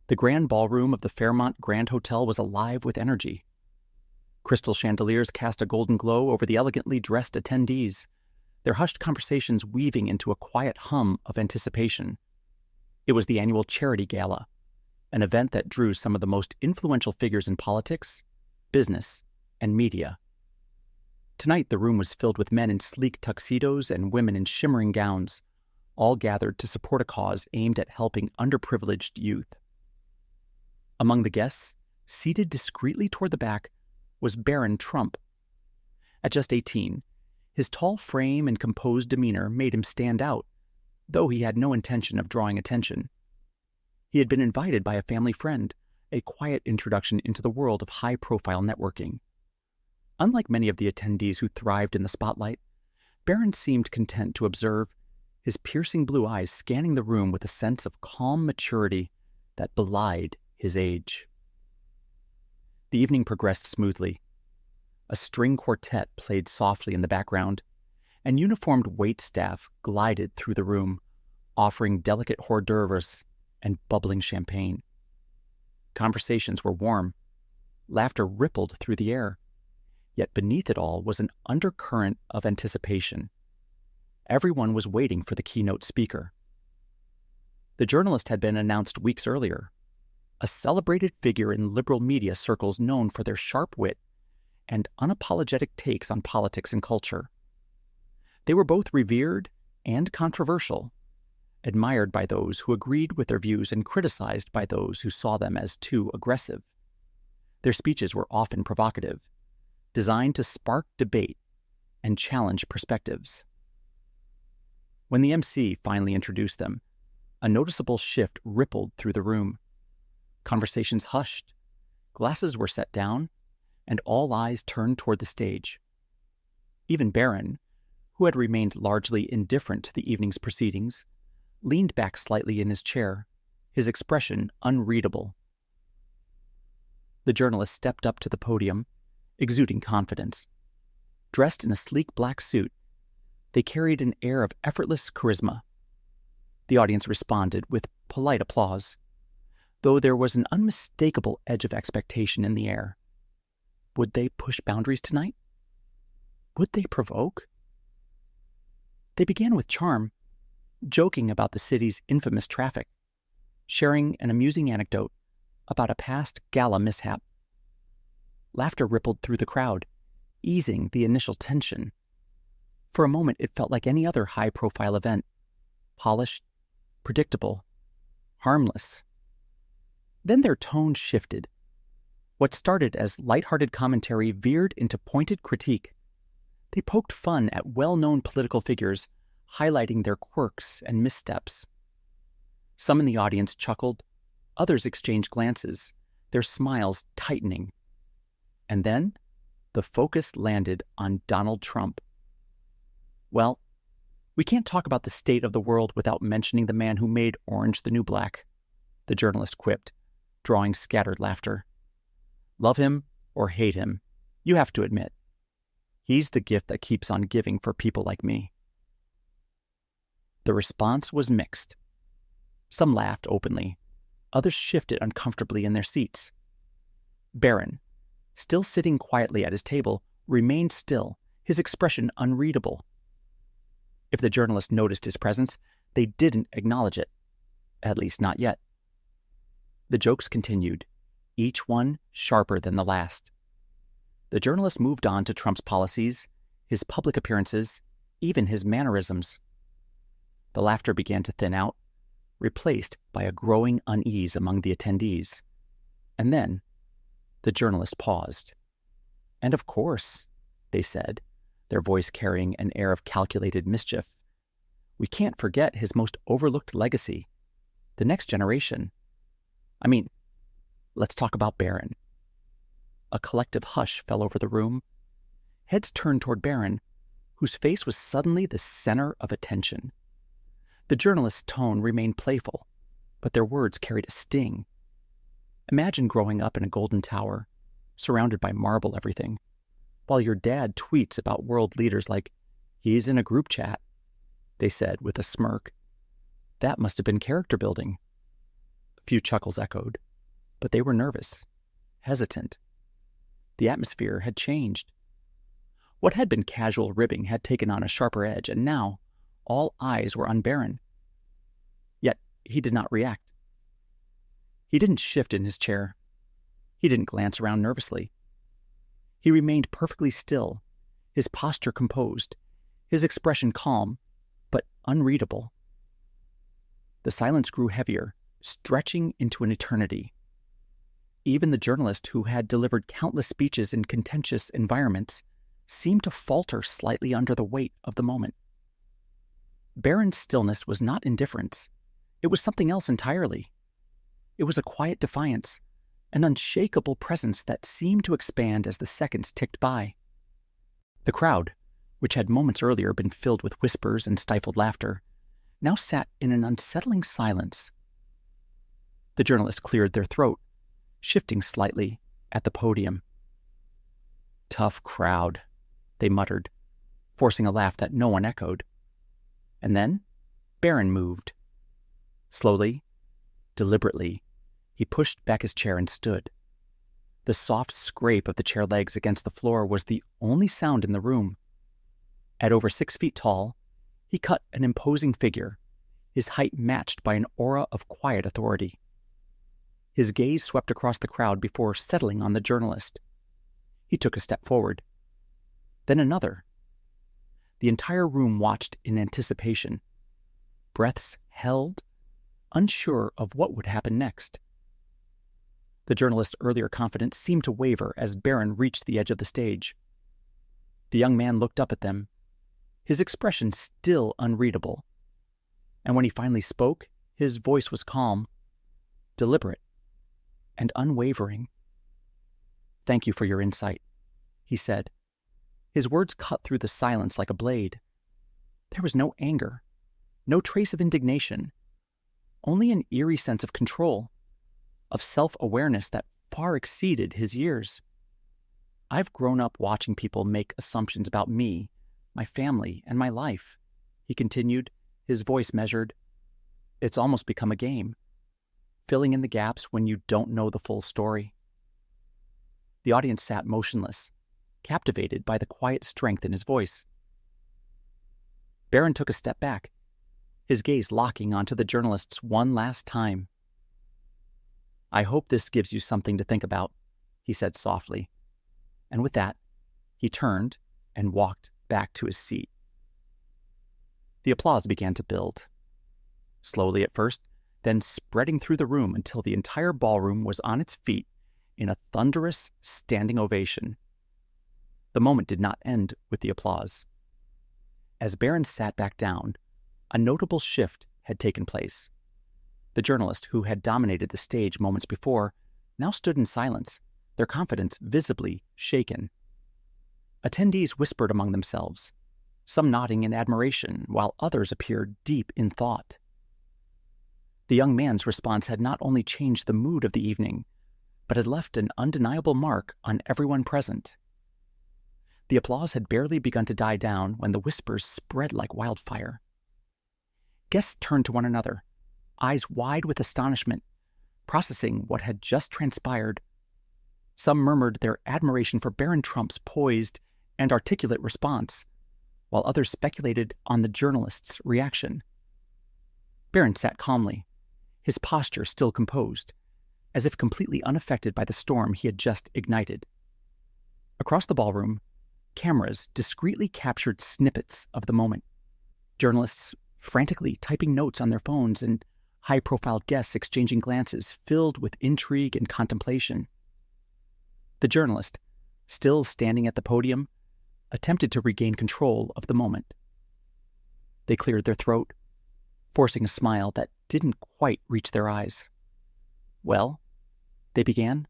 The grand ballroom of the Fairmont Grand Hotel was alive with energy. Crystal chandeliers cast a golden glow over the elegantly dressed attendees, their hushed conversations weaving into a quiet hum of anticipation. It was the annual charity gala, an event that drew some of the most influential figures in politics, business, and media. Tonight, the room was filled with men in sleek tuxedos and women in shimmering gowns, all gathered to support a cause aimed at helping underprivileged youth. Among the guests, seated discreetly toward the back, was Barron Trump. At just 18, his tall frame and composed demeanor made him stand out, though he had no intention of drawing attention. He had been invited by a family friend, a quiet introduction into the world of high-profile networking. Unlike many of the attendees who thrived in the spotlight, Barron seemed content to observe, his piercing blue eyes scanning the room with a sense of calm maturity that belied his age. The evening progressed smoothly. A string quartet played softly in the background, and uniformed waitstaff glided through the room, offering delicate hors d'oeuvres and bubbling champagne. Conversations were warm. Laughter rippled through the air. Yet beneath it all was an undercurrent of anticipation. Everyone was waiting for the keynote speaker. The journalist had been announced weeks earlier, a celebrated figure in liberal media circles known for their sharp wit and unapologetic takes on politics and culture. They were both revered and controversial, admired by those who agreed with their views and criticized by those who saw them as too aggressive. Their speeches were often provocative, designed to spark debate and challenge perspectives. When the MC finally introduced them, a noticeable shift rippled through the room. Conversations hushed, glasses were set down, and all eyes turned toward the stage. Even Barron, who had remained largely indifferent to the evening's proceedings, leaned back slightly in his chair, his expression unreadable. The journalist stepped up to the podium, exuding confidence. Dressed in a sleek black suit, they carried an air of effortless charisma. The audience responded with polite applause, though there was an unmistakable edge of expectation in the air. Would they push boundaries tonight? Would they provoke? They began with charm, joking about the city's infamous traffic, sharing an amusing anecdote about a past gala mishap. Laughter rippled through the crowd, easing the initial tension. For a moment, it felt like any other high-profile event, polished, predictable, harmless. Then their tone shifted. What started as lighthearted commentary veered into pointed critique. They poked fun at well-known political figures, highlighting their quirks and missteps. Some in the audience chuckled, others exchanged glances, their smiles tightening. And then, the focus landed on Donald Trump. Well, we can't talk about the state of the world without mentioning the man who made orange the new black, the journalist quipped, drawing scattered laughter. Love him or hate him, you have to admit, he's the gift that keeps on giving for people like me. The response was mixed. Some laughed openly, others shifted uncomfortably in their seats. Barron, still sitting quietly at his table, remained still, his expression unreadable. If the journalist noticed his presence, they didn't acknowledge it, at least not yet. The jokes continued, each one sharper than the last. The journalist moved on to Trump's policies, his public appearances, even his mannerisms. The laughter began to thin out, replaced by a growing unease among the attendees. And then, the journalist paused. And of course, they said, their voice carrying an air of calculated mischief, we can't forget his most overlooked legacy, the next generation. I mean, let's talk about Barron. A collective hush fell over the room. Heads turned toward Barron, whose face was suddenly the center of attention. The journalist's tone remained playful, but their words carried a sting. Imagine growing up in a golden tower, surrounded by marble everything, while your dad tweets about world leaders like, he's in a group chat, they said with a smirk. That must have been character building. Few chuckles echoed, but they were nervous, hesitant. The atmosphere had changed. What had been casual ribbing had taken on a sharper edge, and now all eyes were on Barron. Yet he did not react. He didn't shift in his chair. He didn't glance around nervously. He remained perfectly still, his posture composed, his expression calm, but unreadable. The silence grew heavier, stretching into an eternity. Even the journalist who had delivered countless speeches in contentious environments seemed to falter slightly under the weight of the moment. Barron's stillness was not indifference. It was something else entirely. It was a quiet defiance, an unshakable presence that seemed to expand as the seconds ticked by. The crowd, which had moments earlier been filled with whispers and stifled laughter, now sat in an unsettling silence. The journalist cleared their throat, shifting slightly at the podium. "Tough crowd," they muttered, forcing a laugh that no one echoed. And then Barron moved. Slowly, deliberately, he pushed back his chair and stood. The soft scrape of the chair legs against the floor was the only sound in the room. At over 6 feet tall, he cut an imposing figure, his height matched by an aura of quiet authority. His gaze swept across the crowd before settling on the journalist. He took a step forward, then another. The entire room watched in anticipation, breaths held, unsure of what would happen next. The journalist's earlier confidence seemed to waver as Barron reached the edge of the stage. The young man looked up at them, his expression still unreadable. And when he finally spoke, his voice was calm, deliberate, and unwavering. "Thank you for your insight," he said. His words cut through the silence like a blade. There was no anger, no trace of indignation, only an eerie sense of control, of self-awareness that far exceeded his years. "I've grown up watching people make assumptions about me, my family, and my life," he continued, his voice measured. "It's almost become a game, filling in the gaps when you don't know the full story." The audience sat motionless, captivated by the quiet strength in his voice. Barron took a step back, his gaze locking onto the journalists one last time. "I hope this gives you something to think about," he said softly. And with that, he turned and walked back to his seat. The applause began to build. Slowly at first, then spreading through the room until the entire ballroom was on its feet in a thunderous standing ovation. The moment did not end with the applause. As Barron sat back down, a notable shift had taken place. The journalist, who had dominated the stage moments before, now stood in silence, their confidence visibly shaken. Attendees whispered among themselves, some nodding in admiration, while others appeared deep in thought. The young man's response had not only changed the mood of the evening, but had left an undeniable mark on everyone present. The applause had barely begun to die down when the whispers spread like wildfire. Guests turned to one another, eyes wide with astonishment, processing what had just transpired. Some murmured their admiration for Barron Trump's poised and articulate response, while others speculated on the journalist's reaction. Barron sat calmly, his posture still composed, as if completely unaffected by the storm he had just ignited. Across the ballroom, cameras discreetly captured snippets of the moment. Journalists frantically typing notes on their phones and high-profile guests exchanging glances filled with intrigue and contemplation. The journalist, still standing at the podium, attempted to regain control of the moment. They cleared their throat, forcing a smile that didn't quite reach their eyes. "Well," they began,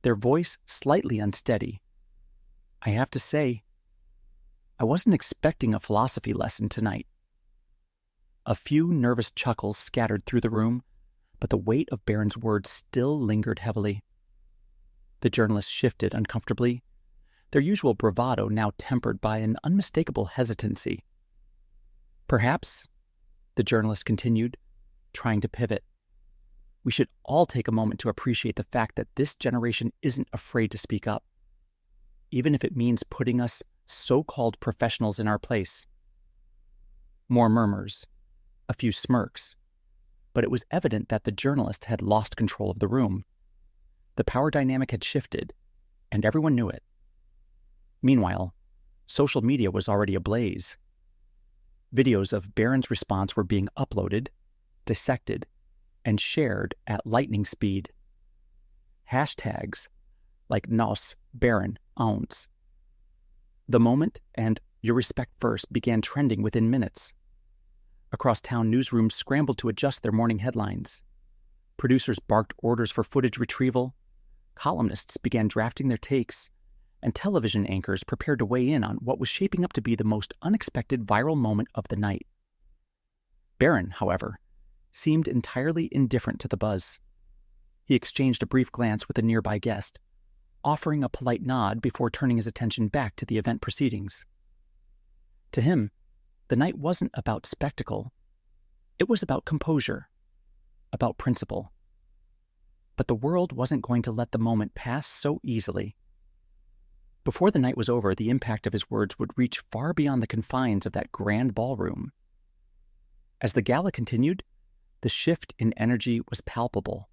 their voice slightly unsteady, "I have to say, I wasn't expecting a philosophy lesson tonight." A few nervous chuckles scattered through the room, but the weight of Barron's words still lingered heavily. The journalists shifted uncomfortably, their usual bravado now tempered by an unmistakable hesitancy. "Perhaps," the journalist continued, trying to pivot, We should all take a moment to appreciate the fact that this generation isn't afraid to speak up, even if it means putting us so-called professionals in our place. More murmurs, a few smirks, but it was evident that the journalist had lost control of the room. The power dynamic had shifted, and everyone knew it. Meanwhile, social media was already ablaze. Videos of Barron's response were being uploaded, dissected, and shared at lightning speed. Hashtags like Nos, Barron, Owns. The moment and Your Respect First began trending within minutes. Across town, newsrooms scrambled to adjust their morning headlines. Producers barked orders for footage retrieval. Columnists began drafting their takes, and television anchors prepared to weigh in on what was shaping up to be the most unexpected viral moment of the night. Barron, however, seemed entirely indifferent to the buzz. He exchanged a brief glance with a nearby guest, offering a polite nod before turning his attention back to the event proceedings. To him, the night wasn't about spectacle. It was about composure, about principle. But the world wasn't going to let the moment pass so easily. Before the night was over, the impact of his words would reach far beyond the confines of that grand ballroom. As the gala continued, the shift in energy was palpable.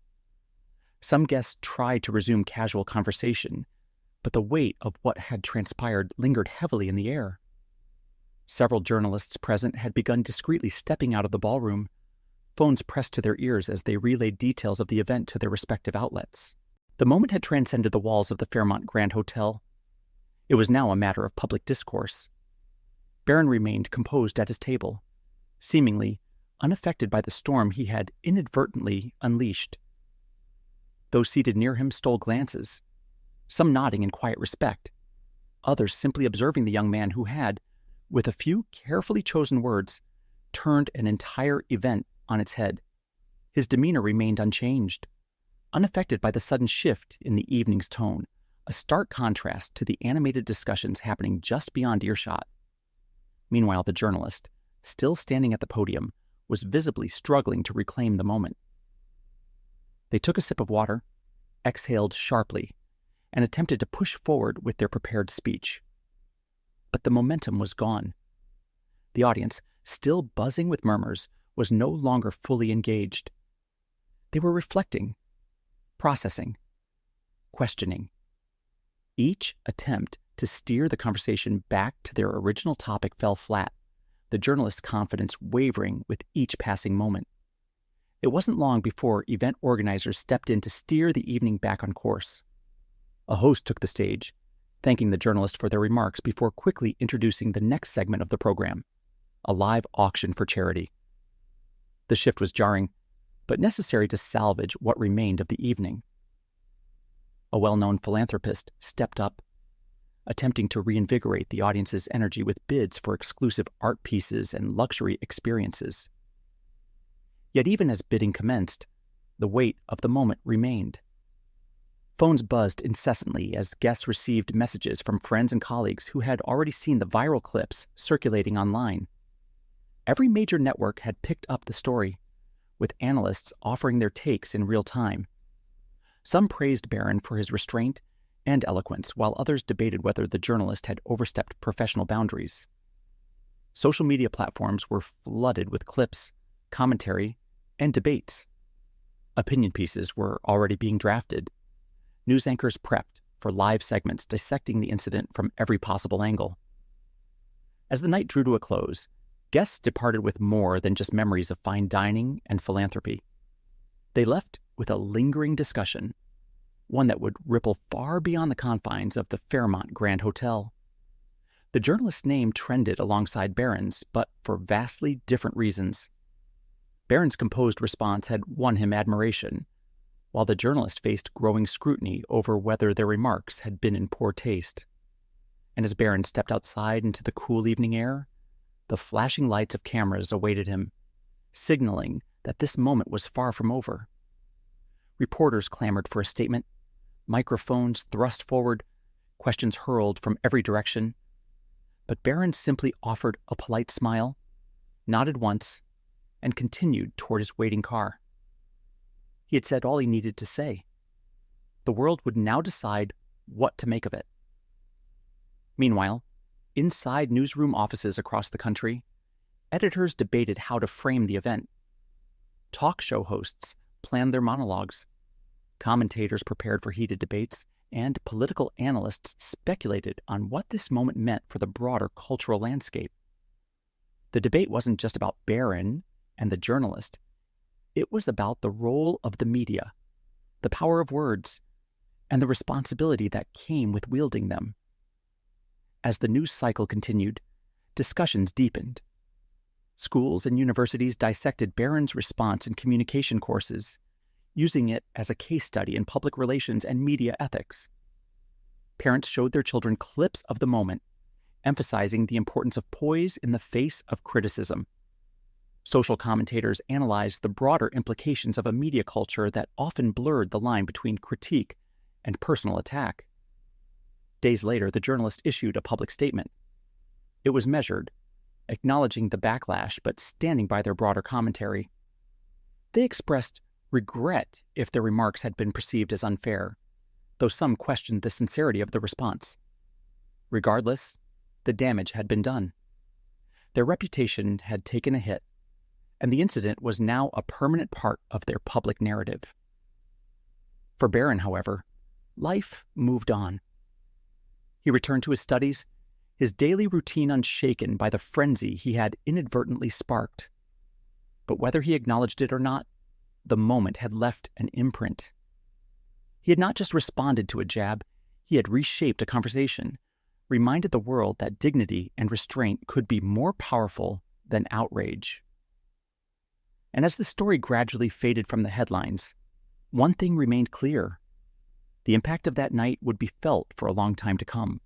Some guests tried to resume casual conversation, but the weight of what had transpired lingered heavily in the air. Several journalists present had begun discreetly stepping out of the ballroom, phones pressed to their ears as they relayed details of the event to their respective outlets. The moment had transcended the walls of the Fairmont Grand Hotel. It was now a matter of public discourse. Barron remained composed at his table, seemingly unaffected by the storm he had inadvertently unleashed. Those seated near him stole glances, some nodding in quiet respect, others simply observing the young man who had, with a few carefully chosen words, turned an entire event on its head. His demeanor remained unchanged, unaffected by the sudden shift in the evening's tone, a stark contrast to the animated discussions happening just beyond earshot. Meanwhile, the journalist, still standing at the podium, was visibly struggling to reclaim the moment. They took a sip of water, exhaled sharply, and attempted to push forward with their prepared speech. But the momentum was gone. The audience, still buzzing with murmurs, was no longer fully engaged. They were reflecting, processing, questioning. Each attempt to steer the conversation back to their original topic fell flat, the journalist's confidence wavering with each passing moment. It wasn't long before event organizers stepped in to steer the evening back on course. A host took the stage, thanking the journalist for their remarks before quickly introducing the next segment of the program, a live auction for charity. The shift was jarring, but necessary to salvage what remained of the evening. A well-known philanthropist stepped up, attempting to reinvigorate the audience's energy with bids for exclusive art pieces and luxury experiences. Yet even as bidding commenced, the weight of the moment remained. Phones buzzed incessantly as guests received messages from friends and colleagues who had already seen the viral clips circulating online. Every major network had picked up the story, with analysts offering their takes in real time. Some praised Barron for his restraint and eloquence, while others debated whether the journalist had overstepped professional boundaries. Social media platforms were flooded with clips, commentary, and debates. Opinion pieces were already being drafted. News anchors prepped for live segments dissecting the incident from every possible angle. As the night drew to a close, guests departed with more than just memories of fine dining and philanthropy. They left with a lingering discussion, one that would ripple far beyond the confines of the Fairmont Grand Hotel. The journalist's name trended alongside Barron's, but for vastly different reasons. Barron's composed response had won him admiration, while the journalist faced growing scrutiny over whether their remarks had been in poor taste. And as Barron stepped outside into the cool evening air, the flashing lights of cameras awaited him, signaling that this moment was far from over. Reporters clamored for a statement, microphones thrust forward, questions hurled from every direction. But Barron simply offered a polite smile, nodded once, and continued toward his waiting car. He had said all he needed to say. The world would now decide what to make of it. Meanwhile, inside newsroom offices across the country, editors debated how to frame the event. Talk show hosts planned their monologues. Commentators prepared for heated debates, and political analysts speculated on what this moment meant for the broader cultural landscape. The debate wasn't just about Barron and the journalist. It was about the role of the media, the power of words, and the responsibility that came with wielding them. As the news cycle continued, discussions deepened. Schools and universities dissected Barron's response in communication courses, using it as a case study in public relations and media ethics. Parents showed their children clips of the moment, emphasizing the importance of poise in the face of criticism. Social commentators analyzed the broader implications of a media culture that often blurred the line between critique and personal attack. Days later, the journalist issued a public statement. It was measured, acknowledging the backlash but standing by their broader commentary. They expressed regret if their remarks had been perceived as unfair, though some questioned the sincerity of the response. Regardless, the damage had been done. Their reputation had taken a hit, and the incident was now a permanent part of their public narrative. For Barron, however, life moved on. He returned to his studies, his daily routine unshaken by the frenzy he had inadvertently sparked. But whether he acknowledged it or not, the moment had left an imprint. He had not just responded to a jab, he had reshaped a conversation, reminded the world that dignity and restraint could be more powerful than outrage. And as the story gradually faded from the headlines, one thing remained clear. The impact of that night would be felt for a long time to come.